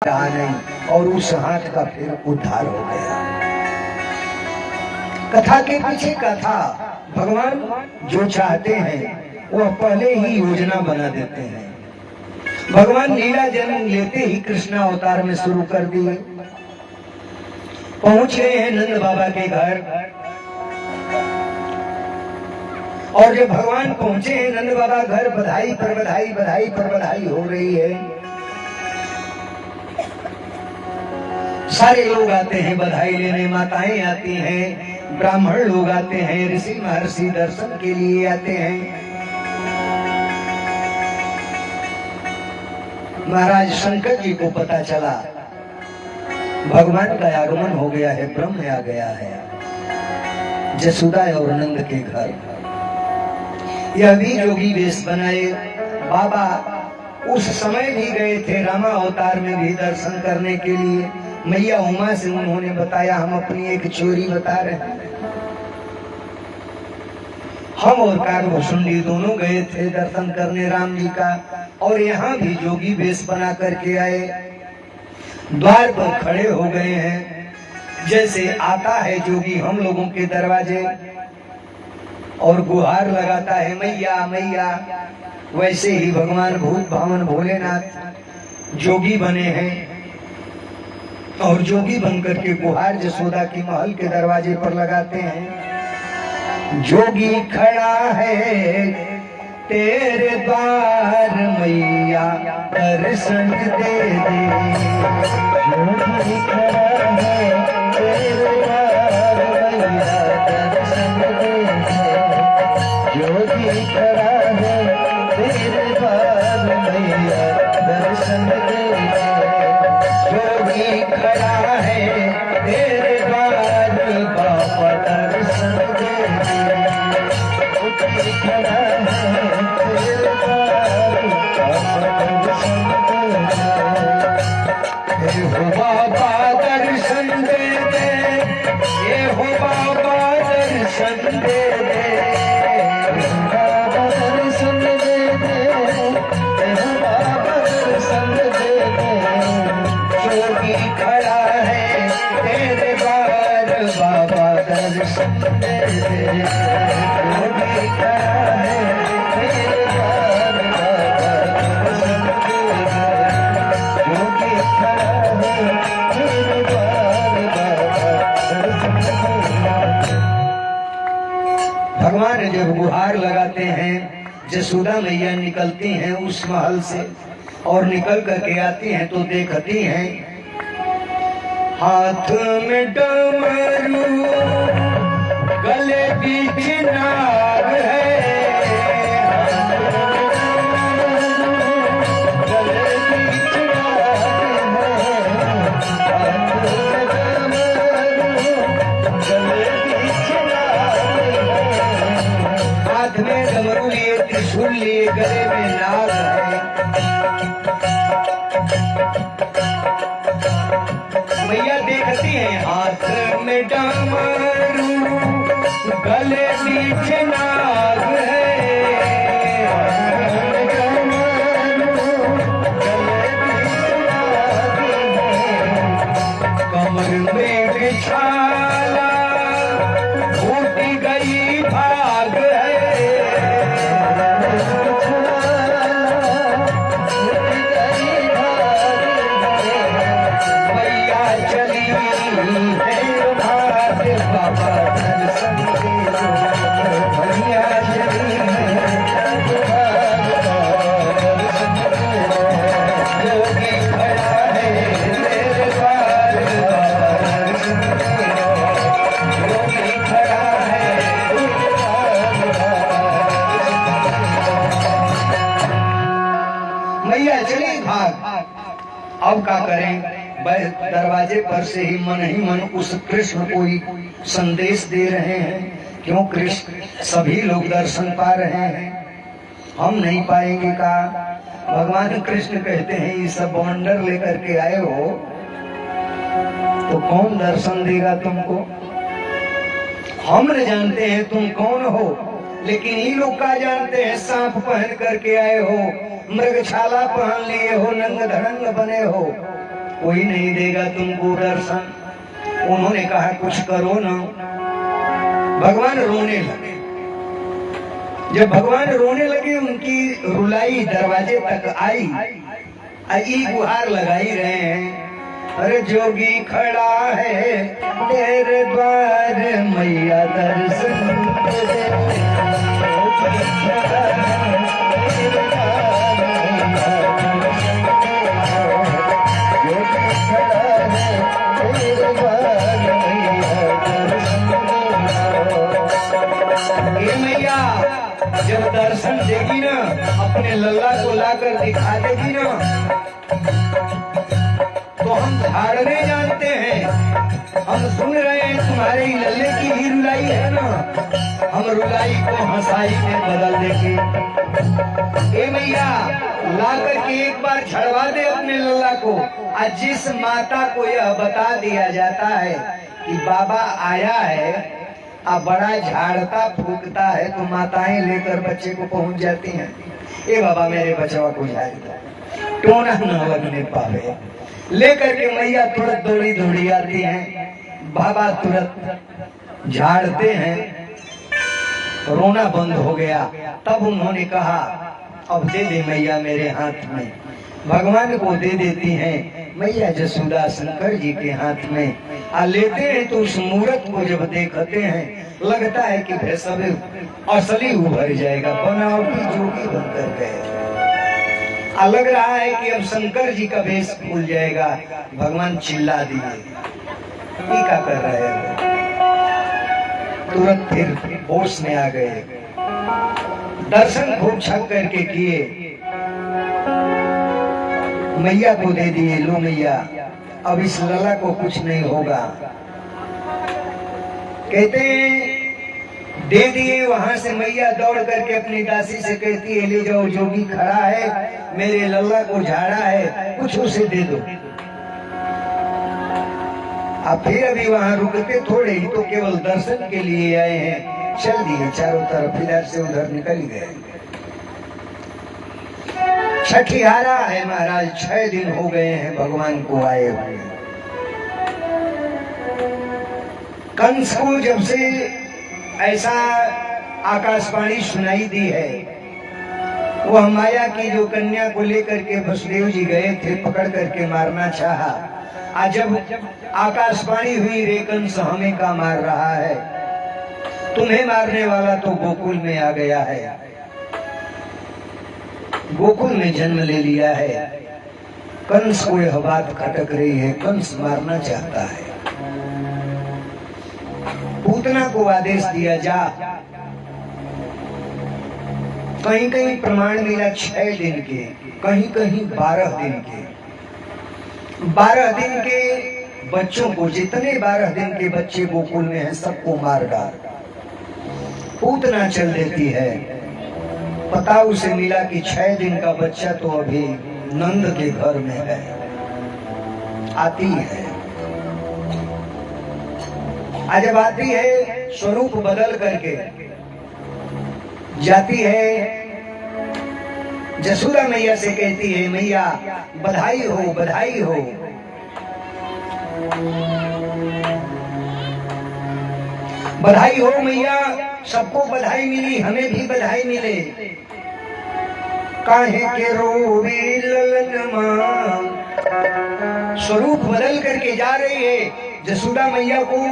रहा नहीं और उस हाथ का फिर उद्धार हो गया। कथा के पीछे कथा, भगवान जो चाहते हैं वो पहले ही योजना बना देते हैं। भगवान लीला जन्म लेते ही कृष्ण अवतार में शुरू कर दिए। पहुंच गए हैं नंद बाबा के घर, और जब भगवान पहुंचे हैं नंद बाबा घर, बधाई पर बधाई, बधाई पर बधाई हो रही है। सारे लोग आते हैं बधाई लेने, माताएं आती हैं, ब्राह्मण लोग आते हैं, ऋषि महर्षि दर्शन के लिए आते हैं। महाराज शंकर जी को पता चला भगवान का आगमन हो गया है, ब्रह्म आ गया है जसोदा और नंद के घर। यह भी जोगी वेश बनाए बाबा उस समय भी गए थे रामा अवतार में भी दर्शन करने के लिए। मैया उमा से उन्होंने बताया हम अपनी एक चोरी बता रहे हैं। हम और कागभूषुंडी दोनों गए थे दर्शन करने राम जी का, और यहाँ भी जोगी वेश बना करके आए। द्वार पर खड़े हो गए हैं, जैसे आता है जोगी हम लोगों के दरवाजे और गुहार लगाता है मैया मैया, वैसे ही भगवान भूत भावन भोलेनाथ जोगी बने हैं और जोगी बनकर के गुहार जसोदा की महल के दरवाजे पर लगाते हैं। जोगी खड़ा है तेरे द्वार मैया दर्शन दे दे, जोगी खड़ा है तेरे द्वार मैया दर्शन दे दे, जोगी खड़ा है तेरे द्वार मैया दर्शन दे दे, जोगी खड़ा है तेरे द्वार बाबा दर्शन दे दे, जोगी खड़ा है तेरे द्वार बाबा दर्शन दे दे। हे हो बाबा दर्शन दे दे, ये हो बाबा दर्शन दे दे, बाबा दर्शन दे दे, हे बाबा दर्शन दे दे, जोगी खड़ा है तेरे द्वार बाबा दर्शन दे दे, जोगी खड़ा है तेरे द्वार बाबा दर्शन दे दे, जोगी खड़ा है तेरे द्वार बाबा दर्शन दे दे। भगवान जब गुहार लगाते हैं, जसोदा मैया निकलती हैं उस महल से और निकल करके आती हैं तो देखती हैं हाथ में डमरू गले बीच नाग है, गले बीच नाग है, हाथ में डमरू गले बीच नाग है, हाथ में डमरू लिए त्रिशूल लिए गले में नाग है। मैया देखती है हाथ में डमरू गले बीच नाग है, गले बीच नाग है, कमर में बिछाला फूटी गई भाग है, बाबा दर्शन दे दो, भैया चली है बाबा दर्शन दे दो, जोगी खड़ा है तेरे द्वार बाबा दर्शन दे दो, जोगी खड़ा है तेरे द्वार बाबा। मैया चली भाग। अब क्या करें, दरवाजे पर से ही मन उस कृष्ण को ही संदेश दे रहे हैं, क्यों कृष्ण सभी लोग दर्शन पा रहे हैं, हम नहीं पाएंगे का। भगवान कृष्ण कहते हैं ये सब बवंडर लेकर के आए हो तो कौन दर्शन देगा तुमको, हम न जानते हैं तुम कौन हो, लेकिन ये लोग का जानते हैं सांप पहन करके आए हो, मृगछाला पहन लिए हो, नंग धड़ंग बने हो, कोई नहीं देगा तुमको दर्शन। उन्होंने कहा कुछ करो ना। भगवान रोने लगे। जब भगवान रोने लगे, उनकी रुलाई दरवाजे तक आई, गुहार लगाई रहे हैं, अरे जोगी खड़ा है तेरे द्वार मैया दर्शन दे। मैया जब दर्शन देगी ना, अपने लल्ला को लाकर दिखा देगी ना, तो हम झाड़ने जानते हैं। हम सुन रहे हैं तुम्हारे लल्ले की ही रुलाई है ना, हम रुलाई को हंसाई में बदल देंगे। ए मैया लाकर के एक बार झड़वा दे अपने लल्ला को। आज जिस माता को यह बता दिया जाता है कि बाबा आया है, अब बड़ा झाड़ता फूकता है, तो माताएं लेकर बच्चे को पहुंच जाती हैं। ए बाबा मेरे बचवा को झाड़ दो, टोना न लगने पावे। लेकर के मैया तुरंत दौड़ी दौड़ी आती हैं, बाबा तुरंत झाड़ते हैं, रोना बंद हो गया। तब उन्होंने कहा अब दे दे मैया मेरे हाथ में। भगवान को दे देती हैं मैया जसोदा शंकर जी के हाथ में। लेते हैं तो उस मूर्त को जब देखते हैं, लगता है कि सब असली उभर जाएगा, बनावटी जोगी बनकर गए। लग रहा है कि अब शंकर जी का भेष खुल जाएगा। भगवान चिल्ला दिए, ये क्या कर रहे हैं? तुरंत फिर होश में आ गए। दर्शन खूब छक करके किए, मैया को दे दिए। लो मैया, अब इस लला को कुछ नहीं होगा। कहते दे दिए। वहां से मैया दौड़ करके अपनी दासी से कहती है ले जाओ, जोगी खड़ा है, मेरे लल्ला को झाड़ा है, कुछ उसे दे दो। अब फिर अभी वहां रुकते थोड़े ही, तो केवल दर्शन के लिए आए हैं, चल दिए चारों तरफ, इधर से उधर निकल गए। छठिहारा है महाराज, 6 दिन हो गए हैं भगवान को आए हुए। कंस को जब से ऐसा आकाशवाणी सुनाई दी है, वह माया की जो कन्या को लेकर के वसुदेव जी गए थे, पकड़ करके मारना चाहा। आज जब आकाशवाणी हुई रे कंस हमें का मार रहा है, तुम्हें मारने वाला तो गोकुल में आ गया है, गोकुल में जन्म ले लिया है। कंस को यह बात खटक रही है, कंस मारना चाहता है। पूतना को आदेश दिया जा। कहीं कहीं प्रमाण मिला 6 दिन के, कहीं कहीं 12 दिन के। 12 दिन के बच्चों को, जितने 12 दिन के बच्चे गोकुल में हैं, सबको मार डाल। पूतना चल देती है। पता उसे मिला कि 6 दिन का बच्चा तो अभी नंद के घर में है। आती है, जब आती है स्वरूप बदल करके जाती है, जसोदा मैया से कहती है मैया बधाई हो, बधाई हो। बधाई हो मैया, सबको बधाई मिली, हमें भी बधाई मिले। काहे के रोवे ललन मां, स्वरूप बदल करके जा रही है। जसोदा मैया को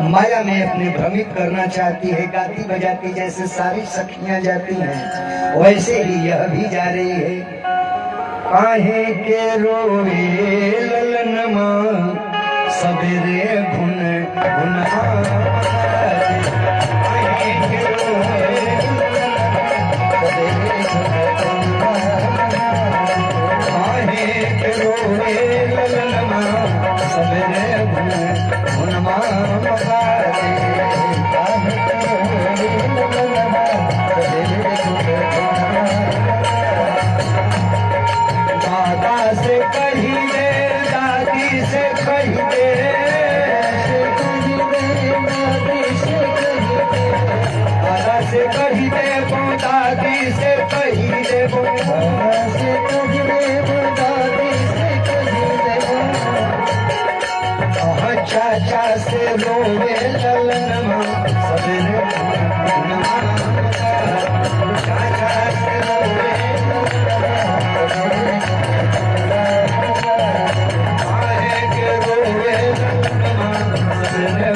माया में अपने भ्रमित करना चाहती है, गाती बजाती जैसे सारी सखियां जाती हैं, वैसे ही यह भी जा रही है। काहे के रोवे ललन मां, सबेरे घुन घुन चाचा से रोवे ललनमा सवेरे चाचा से रोवे काहे के रोवे ललनमा सवेरे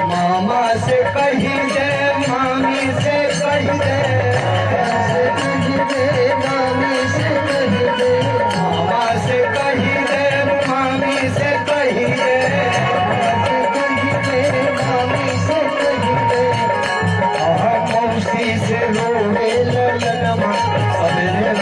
मामा से कही दे मामी से कही दे मामी से कही दे मामा से कही दे मामी से कही दे मामी से कही दे मौसी से रोवे ललनमा सवेरे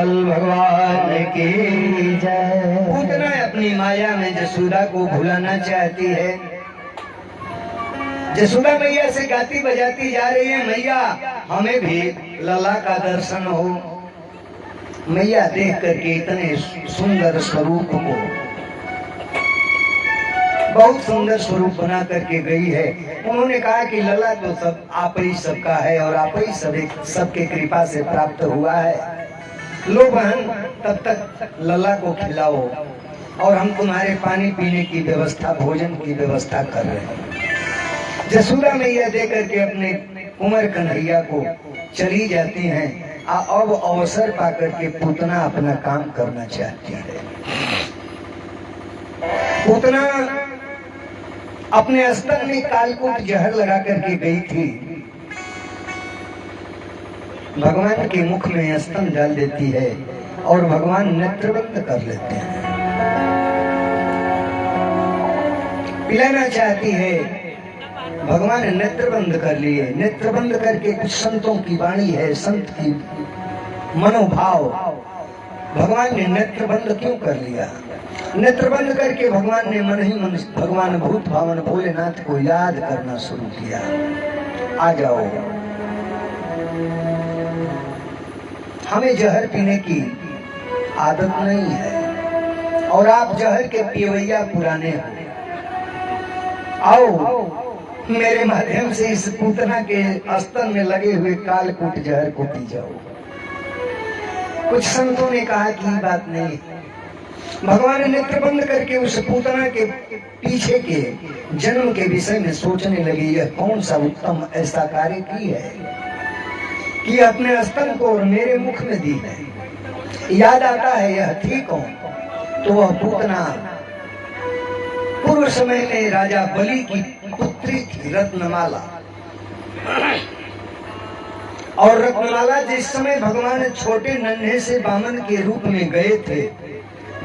भगवान की जय। पूतना अपनी माया में जसोदा को भुलाना चाहती है। जसोदा मैया से गाती बजाती जा रही है, मैया हमें भी लला का दर्शन हो। मैया देख करके इतने सुंदर स्वरूप को, बहुत सुंदर स्वरूप बना करके गई है। उन्होंने कहा कि लला तो सब आप ही सबका है और आप ही सबके कृपा से प्राप्त हुआ है। लो बहन, तब तक लला को खिलाओ और हम तुम्हारे पानी पीने की व्यवस्था, भोजन की व्यवस्था कर रहे हैं। जसोदा मैया दे करके अपने कुंवर कन्हैया को चली जाती हैं। अब अवसर पाकर के पूतना अपना काम करना चाहती है। पूतना अपने स्तन में कालकूट जहर लगा करके गई थी। भगवान के मुख में स्तन डाल देती है और भगवान नेत्रबंद कर लेते हैं। पिलाना चाहती है, भगवान नेत्रबंद कर लिए। नेत्रबंद करके कुछ संतों की वाणी है, संत की मनोभाव। भगवान ने नेत्रबंद क्यों कर लिया? नेत्रबंद करके भगवान ने मन ही मन भगवान भूत भावन भोलेनाथ को याद करना शुरू किया। आ जाओ, हमें जहर पीने की आदत नहीं है और आप जहर के पियवैया पुराने हो। आओ, मेरे माध्यम से इस पूतना के स्तन में लगे हुए कालकूट जहर को पी जाओ। कुछ संतों ने कहा कि बात नहीं। भगवान नेत्र बंद करके उस पूतना के पीछे के जन्म के विषय में सोचने लगी, यह कौन सा उत्तम ऐसा कार्य की है कि अपने स्तन को और मेरे मुख में दी है। याद आता है यह थी कौन? तो वह पूतना पूर्व समय में राजा बलि की पुत्री थी, रत्नमाला। और रत्नमाला जिस समय भगवान छोटे नन्हे से बामन के रूप में गए थे,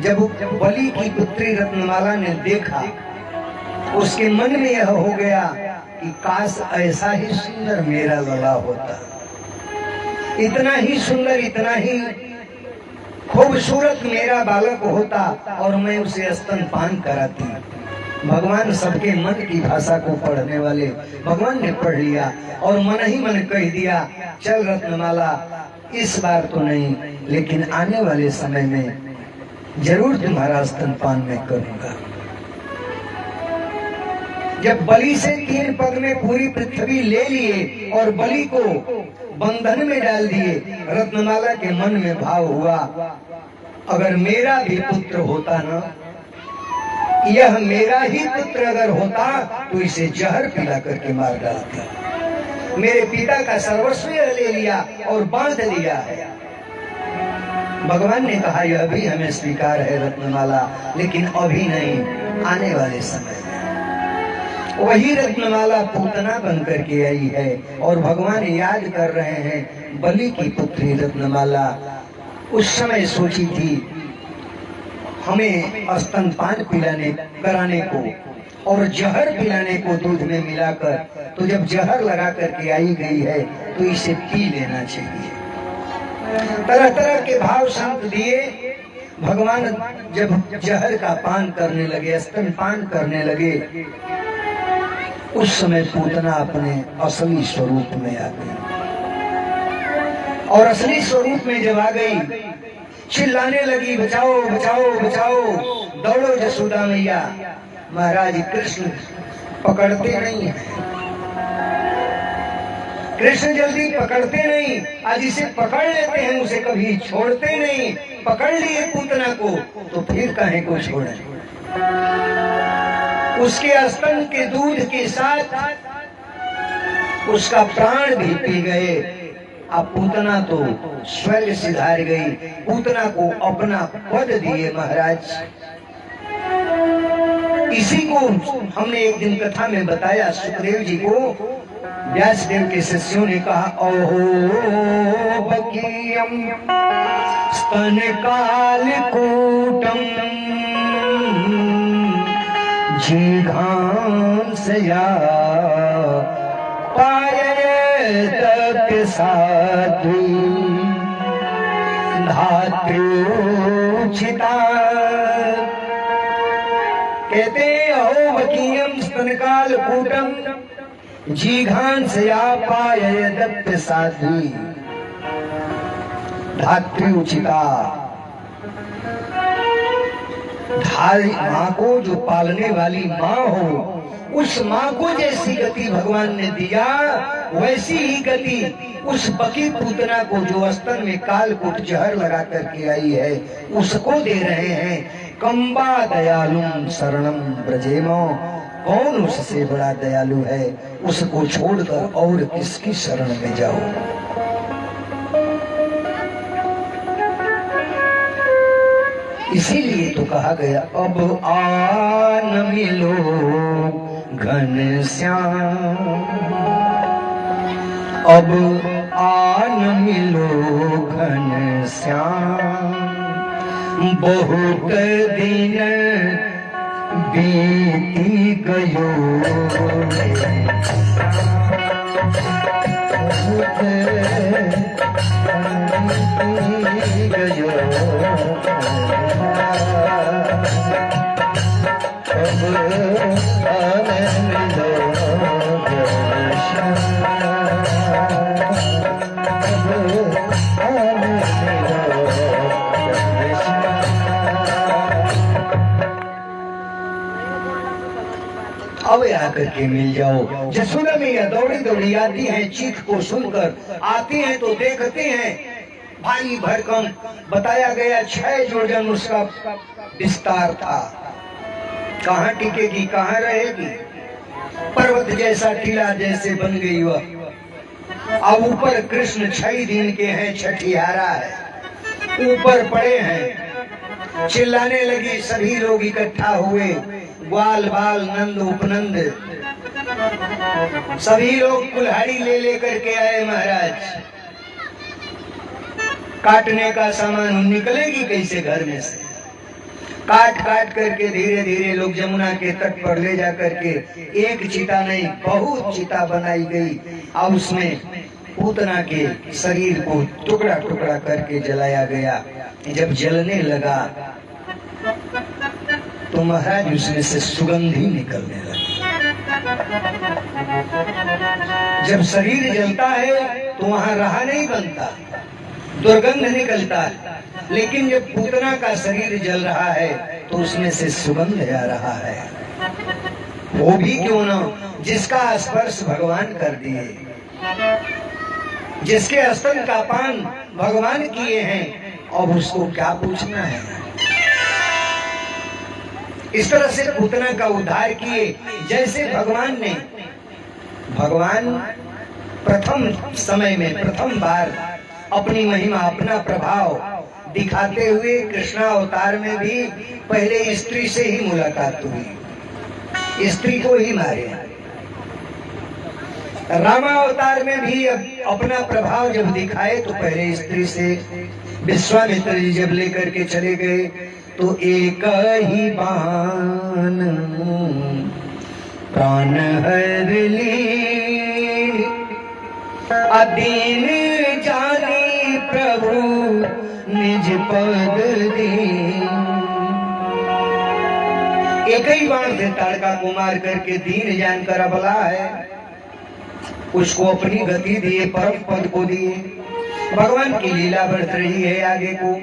जब बलि की पुत्री रत्नमाला ने देखा, उसके मन में यह हो गया कि काश ऐसा ही सुंदर मेरा लला होता, इतना ही सुंदर, इतना ही खूबसूरत मेरा बालक होता और मैं उसे स्तनपान कराती। भगवान सबके मन की भाषा को पढ़ने वाले, भगवान ने पढ़ लिया और मन ही मन कह दिया, चल रत्नमाला, इस बार तो नहीं लेकिन आने वाले समय में जरूर तुम्हारा स्तनपान मैं करूंगा। जब बलि से 3 पग में पूरी पृथ्वी ले लिए और बलि को बंधन में डाल दिए, रत्नमाला के मन में भाव हुआ, अगर मेरा भी पुत्र होता ना, यह मेरा ही पुत्र अगर होता तो इसे जहर पिला करके मार डालता। मेरे पिता का सर्वस्व ले लिया और बांध दिया है। भगवान ने कहा यह भी हमें स्वीकार है रत्नमाला, लेकिन अभी नहीं, आने वाले समय में। वही रत्नमाला पूतना बन करके आई है और भगवान याद कर रहे हैं बलि की पुत्री रत्नमाला। उस समय सोची थी हमें स्तनपान पिलाने कराने को और जहर पिलाने को दूध में मिलाकर, तो जब जहर लगा करके आई गई है तो इसे पी लेना चाहिए। तरह तरह के भाव संत दिए। भगवान जब जहर का पान करने लगे, स्तनपान करने लगे, उस समय पूतना अपने असली स्वरूप में आ गई। और असली स्वरूप में जब आ गई, चिल्लाने लगी, बचाओ बचाओ बचाओ, दौड़ो जसोदा मैया। महाराज कृष्ण पकड़ते नहीं है, कृष्ण जल्दी पकड़ते नहीं। आज इसे पकड़ लेते हैं, उसे कभी छोड़ते नहीं। पकड़ लिए पूतना को तो फिर काहे को छोड़े। उसके स्तन के दूध के साथ उसका प्राण भी पी गए। अब पूतना तो स्वर्ग सिधार गई। पूतना को अपना पद दिए महाराज। इसी को हमने एक दिन कथा में बताया। सुखदेव जी को व्यासदेव के शिष्यों ने कहा, ओहो बकीयम स्तन काल कूटम जिघांसया पायत साध्वी धात्र्योचिता। कहते हो बकीयम स्तन काल कूटम जिघांसया पायत साध्वी धात्र्योचिता। धारी माँ को जो पालने वाली माँ हो, उस माँ को जैसी गति भगवान ने दिया, वैसी ही गति उस बकी पूतना को जो स्तन में कालकूट जहर लगा करके आई है, उसको दे रहे हैं। कंबा दयालुम शरणम ब्रजेमो। कौन उससे बड़ा दयालु है, उसको छोड़कर और किसकी शरण में जाओ। इसीलिए तो कहा गया, अब आन मिलो घनश्याम, अब आन मिलो घनश्याम। बहुत दिन बीती गयो, गयो। अब आकर के मिल जाओ। जसोदा मैया दौड़ी दौड़ी आती हैं, चीख को सुनकर आती हैं तो देखते हैं भारी भरकम। बताया गया 6 जोजन उसका विस्तार था। कहाँ टिकेगी, कहाँ रहेगी। पर्वत जैसा टीला जैसे बन गई वह। अब ऊपर कृष्ण 6 दिन के हैं, छठियारा है, ऊपर पड़े हैं। चिल्लाने लगी, सभी लोग इकट्ठा हुए, ग्वाल बाल नंद उपनंद सभी लोग कुल्हाड़ी ले लेकर के आए। महाराज काटने का सामान निकलेगी कैसे घर में से। काट काट करके धीरे धीरे लोग जमुना के तट पर ले जा करके, एक चिता नहीं बहुत चिता बनाई गई। और उसमें पूतना के शरीर को टुकड़ा टुकड़ा करके जलाया गया। जब जलने लगा तो महाराज उसमें से सुगंधी निकलने लगी। जब शरीर जलता है तो वहां रहा नहीं बनता, दुर्गंध निकलता है। लेकिन जब पूतना का शरीर जल रहा है तो उसमें से सुगंध आ रहा है। वो भी क्यों ना, जिसका स्पर्श भगवान कर दिए, जिसके स्तन का पान भगवान किए हैं, अब उसको क्या पूछना है। इस तरह से पूतना का उद्धार किए। जैसे भगवान प्रथम समय में प्रथम बार अपनी महिमा, अपना प्रभाव दिखाते हुए कृष्णा अवतार में भी पहले स्त्री से ही मुलाकात हुई, स्त्री को ही मारे। रामा अवतार में भी अपना प्रभाव जब दिखाए तो पहले स्त्री से। विश्वामित्र जी जब लेकर के चले गए तो एक ही बाण प्राण हर ली। अदीन जानी प्रभु निज पद दे। एक ही बाण से ताड़का को मार करके दीन जानकर अबला है उसको अपनी गति दिए, परम पद को दिए। भगवान की लीला बढ़ रही है आगे को।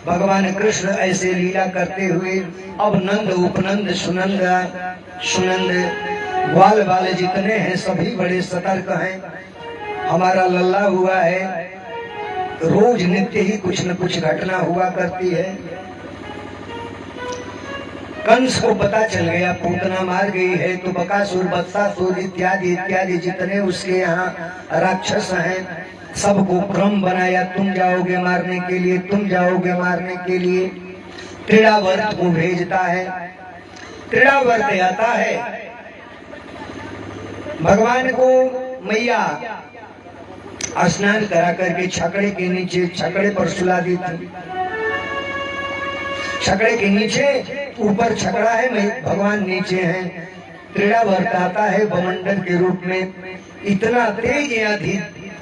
भगवान कृष्ण ऐसे लीला करते हुए अब नंद उपनंद सुनंद ग्वाल वाले जितने हैं सभी बड़े सतर्क हैं। हमारा लल्ला हुआ है, रोज नित्य ही कुछ न कुछ घटना हुआ करती है। कंस को पता चल गया पूतना मार गई है, तो बकासुर बत्सासुर इत्यादि इत्यादि जितने उसके यहाँ राक्षस हैं सबको क्रम बनाया, तुम जाओगे मारने के लिए, तुम जाओगे मारने के लिए। त्रिड़ावर्त को भेजता है। त्रिड़ावर्त आता है, भगवान को मैया स्नान करा करके छकड़े के नीचे, छकड़े पर सुला दी थी। छकड़े के नीचे, ऊपर छकड़ा है, भगवान नीचे हैं। त्रिड़ावर्त आता है बमंडल के रूप में, इतना तेज आंधी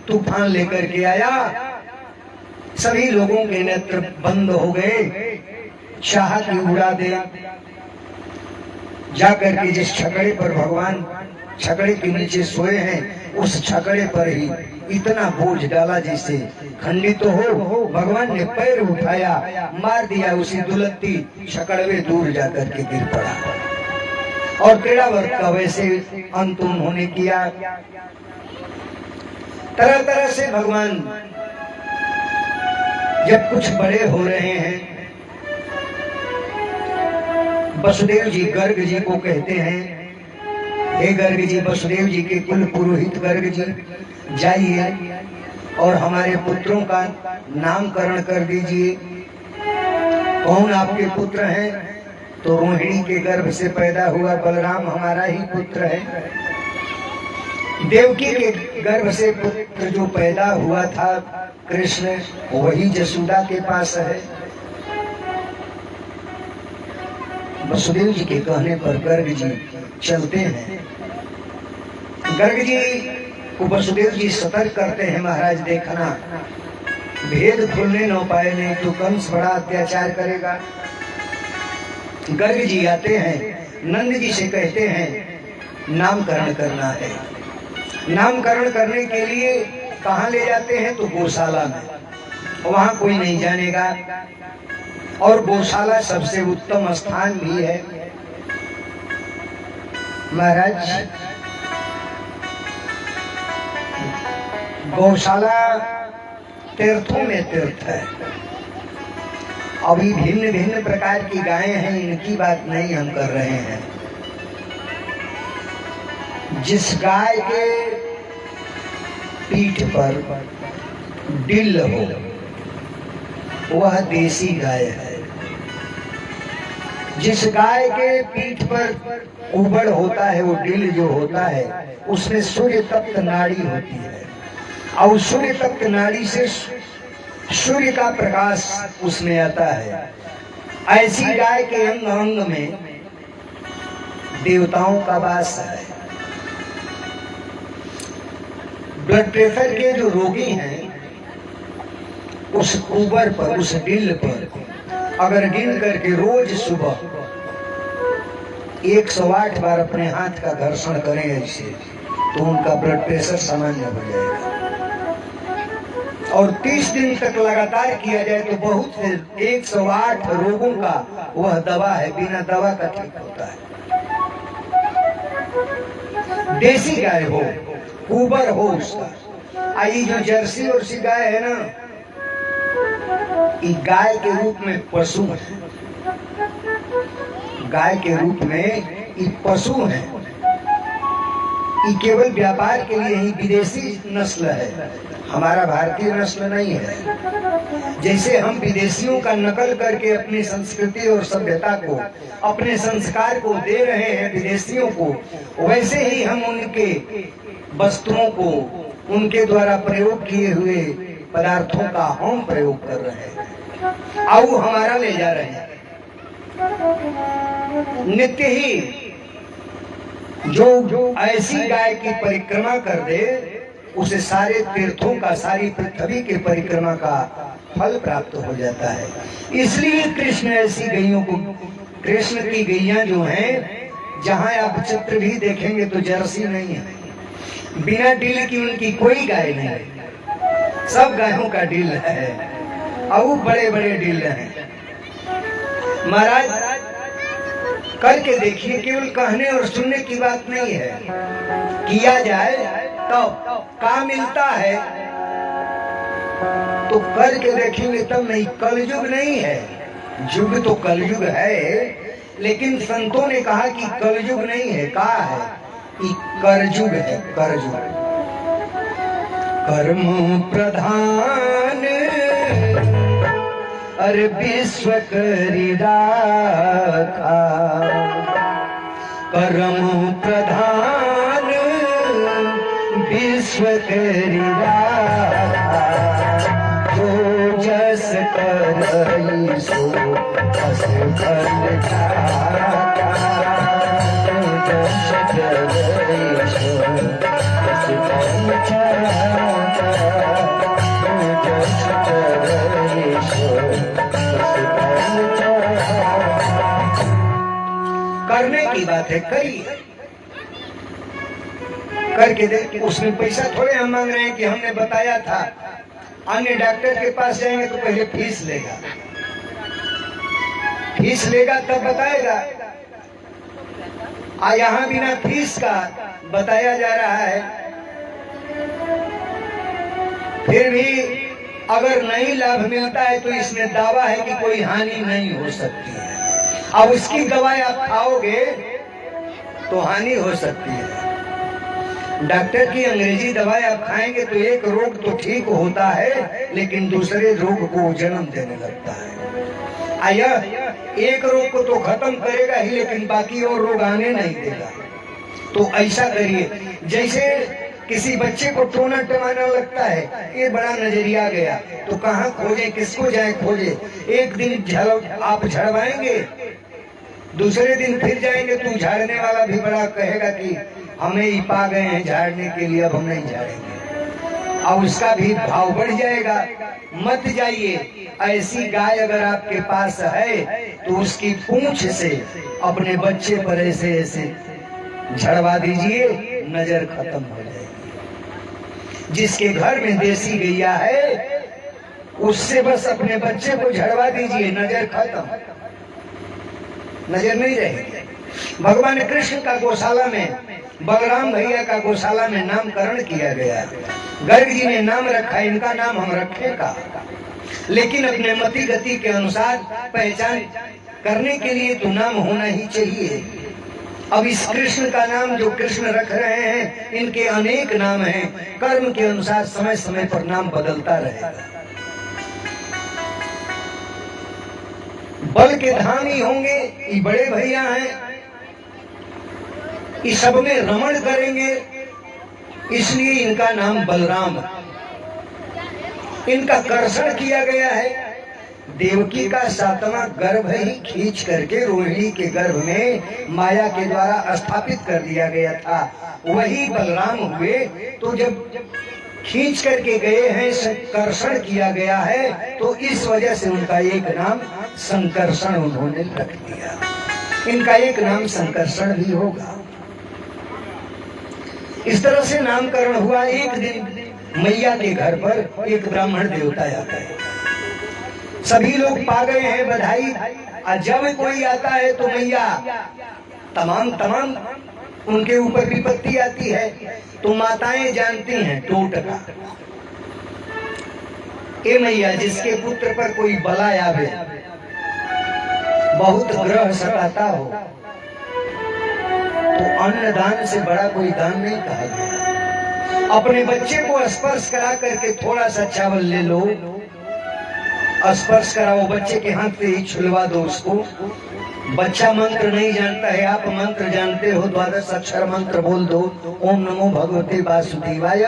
तूफान लेकर के आया, सभी लोगों के नेत्र बंद हो गए, चाह की उड़ा दे। जाकर के जिस छकड़े पर भगवान छकड़े के नीचे सोए हैं उस छकड़े पर ही इतना बोझ डाला जिससे खंडित तो हो। भगवान ने पैर उठाया, मार दिया, उसी दुलत्ती छकड़वे दूर जाकर के गिर पड़ा। और त्रिड़ावर्त का वैसे अंत उन्होंने किया। तरह तरह से भगवान जब कुछ बड़े हो रहे हैं, वसुदेव जी गर्ग जी को कहते हैं, हे गर्ग जी, वसुदेव जी के कुल पुरोहित गर्ग जी, जाइए और हमारे पुत्रों का नामकरण कर दीजिए। कौन आपके पुत्र हैं? तो रोहिणी के गर्भ से पैदा हुआ बलराम हमारा ही पुत्र है। देवकी के गर्भ से पुत्र जो पैदा हुआ था कृष्ण, वही जसोदा के पास है। वसुदेव जी के कहने पर गर्ग जी चलते हैं। गर्ग जी को वसुदेव जी सतर्क करते हैं, महाराज देखना भेद खुलने न पाए, नहीं तो कंस बड़ा अत्याचार करेगा। गर्ग जी आते हैं, नंद जी से कहते हैं नामकरण करना है। नामकरण करने के लिए कहाँ ले जाते हैं? तो गौशाला में, वहां कोई नहीं जानेगा, और गौशाला सबसे उत्तम स्थान भी है। महाराज गौशाला तीर्थों में तीर्थ है। अभी भिन्न भिन्न प्रकार की गायें हैं, इनकी बात नहीं हम कर रहे हैं। जिस गाय के पीठ पर डिल हो वह देसी गाय है। जिस गाय के पीठ पर उबड़ होता है, वो डिल जो होता है उसमें सूर्य तप्त नाड़ी होती है, और सूर्य तप्त नाड़ी से सूर्य का प्रकाश उसमें आता है। ऐसी गाय के अंग अंग में देवताओं का वास है। ब्लड प्रेशर के जो रोगी हैं उस ऊबर पर, उस डिल पर अगर गिन करके रोज सुबह 108 बार अपने हाथ का घर्षण करें ऐसे, तो उनका ब्लड प्रेशर सामान्य हो जाएगा। और 30 दिन तक लगातार किया जाए तो बहुत से 108 रोगों का वह दवा है, बिना दवा का ठीक होता है। देसी गाय हो, कुबर हो उसका। आई जो जर्सी और सी गाय है ना, ये गाय के रूप में पशु है। गाय के रूप में ये पशु है। ये केवल व्यापार के लिए ही विदेशी नस्ल है, हमारा भारतीय नस्ल नहीं है। जैसे हम विदेशियों का नकल करके अपनी संस्कृति और सभ्यता को, अपने संस्कार को दे रहे हैं विदेशियों को, वैसे ही हम उनके वस्त्रों को, उनके द्वारा प्रयोग किए हुए पदार्थों का हम प्रयोग कर रहे हैं और वो हमारा ले जा रहे हैं। नित्य ही जो ऐसी गाय की परिक्रमा कर दे उसे सारे तीर्थों का, सारी पृथ्वी के परिक्रमा का फल प्राप्त हो जाता है। इसलिए कृष्ण ऐसी गैयों को, कृष्ण की गैया जो हैं, जहां आप चित्र भी देखेंगे तो जर्सी नहीं है, बिना डील की उनकी कोई गाय नहीं है, सब गायों का डील है और बड़े बड़े डील हैं। महाराज करके देखिए, केवल कहने और सुनने की बात नहीं है, किया जाए तो क्या मिलता है तो करके देखेंगे तब नहीं। कलयुग नहीं है, युग तो कलयुग है, लेकिन संतों ने कहा कि कलयुग नहीं है, कहा है कि करजुग है। करजुग कर्म प्रधान अरे विश्व करी राखा, कर्म प्रधान विश्व करी राखा, जो जस करई सो बस फल जाता, जो जस करई सो बस फल जाता, जो जस करई सो बस फल जाता। करने की बात है, करिए, करके देख। उसमें पैसा थोड़े हम मांग रहे हैं कि हमने बताया था। अन्य डॉक्टर के पास जाएंगे तो पहले फीस लेगा, फीस लेगा तब बताएगा। यहाँ बिना फीस का बताया जा रहा है, फिर भी अगर नहीं लाभ मिलता है तो इसमें दावा है कि कोई हानि नहीं हो सकती है। अब उसकी दवाई आप खाओगे तो हानि हो सकती है। डॉक्टर की अंग्रेजी दवाई आप खाएंगे तो एक रोग तो ठीक होता है, लेकिन दूसरे रोग को जन्म देने लगता है। एक रोग को तो खत्म करेगा ही, लेकिन बाकी और रोग आने नहीं देगा। तो ऐसा करिए, जैसे किसी बच्चे को टोना टमाना लगता है, ये बड़ा नजरिया गया तो कहाँ खोजे, किसको जाए खोजे। एक दिन आप झड़वाएंगे, दूसरे दिन फिर जाएंगे तो झाड़ने वाला भी बड़ा कहेगा कि हमें ही पा गए हैं झाड़ने के लिए, अब हम नहीं झाड़ेंगे, और उसका भी भाव बढ़ जाएगा। मत जाइए। ऐसी गाय अगर आपके पास है तो उसकी पूंछ से अपने बच्चे पर ऐसे ऐसे झड़वा दीजिए, नजर खत्म हो जाएगी। जिसके घर में देसी गैया है उससे बस अपने बच्चे को झड़वा दीजिए, नजर खत्म, नजर नहीं रहेगी। भगवान कृष्ण का गौशाला में, बलराम भैया का गौशाला में नामकरण किया गया। गर्ग जी ने नाम रखा, इनका नाम हम रखेगा, लेकिन अपने मति गति के अनुसार पहचान करने के लिए तो नाम होना ही चाहिए। अब इस कृष्ण का नाम जो कृष्ण रख रहे हैं, इनके अनेक नाम हैं। कर्म के अनुसार समय समय पर नाम बदलता रहेगा। बल के धामी होंगे, ये बड़े भैया हैं, इस सब में रमण करेंगे, इसलिए इनका नाम बलराम। इनका कर्षण किया गया है। देवकी का 7वां गर्भ ही खींच करके रोहिणी के गर्भ में माया के द्वारा स्थापित कर दिया गया था, वही बलराम हुए। तो जब खींच करके गए हैं, संकर्षण किया गया है, तो इस वजह से उनका एक नाम संकर्षण उन्होंने रख दिया। इनका एक नाम संकर्षण भी होगा। इस तरह से नामकरण हुआ। एक दिन मैया के घर पर एक ब्राह्मण देवता आता है, सभी लोग पा गए हैं बधाई। जब कोई आता है तो मैया तमाम उनके ऊपर विपत्ति आती है, तो माताएं जानती हैं टोटका। ए मैया, जिसके पुत्र पर कोई बला आवे, बहुत ग्रह सताता हो, तो अन्न दान से बड़ा कोई दान नहीं कहा गया। अपने बच्चे को स्पर्श करा करके थोड़ा सा चावल ले लो, स्पर्श कराओ, बच्चे के हाथ पे ही छुलवा दो उसको। बच्चा मंत्र नहीं जानता है, आप मंत्र जानते हो, 12 अक्षर मंत्र बोल दो, ओम नमो भगवते वासुदेवाय,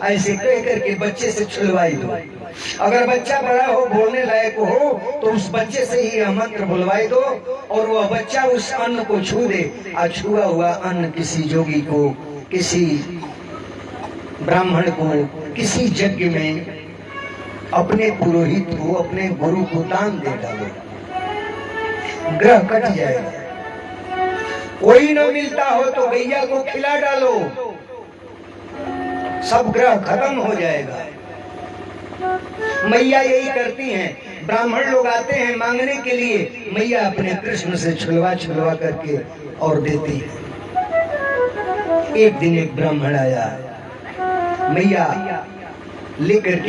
ऐसे कह करके बच्चे से छुलवाई दो। अगर बच्चा बड़ा हो, बोलने लायक हो, तो उस बच्चे से ही यह मंत्र बुलवाई दो और वह बच्चा उस अन्न को छू दे। छुआ हुआ अन्न किसी जोगी को, किसी ब्राह्मण को, किसी यज्ञ में अपने पुरोहित को, अपने गुरु को दान दे डालो, ग्रह कट जाएगा। कोई न मिलता हो तो गैया को खिला डालो, सब ग्रह खत्म हो जाएगा। मैया यही करती हैं। ब्राह्मण लोग आते हैं मांगने के लिए, मैया अपने कृष्ण से छुलवा छुलवा करके और देती है। एक दिन एक ब्राह्मण आया, मैया लेकर के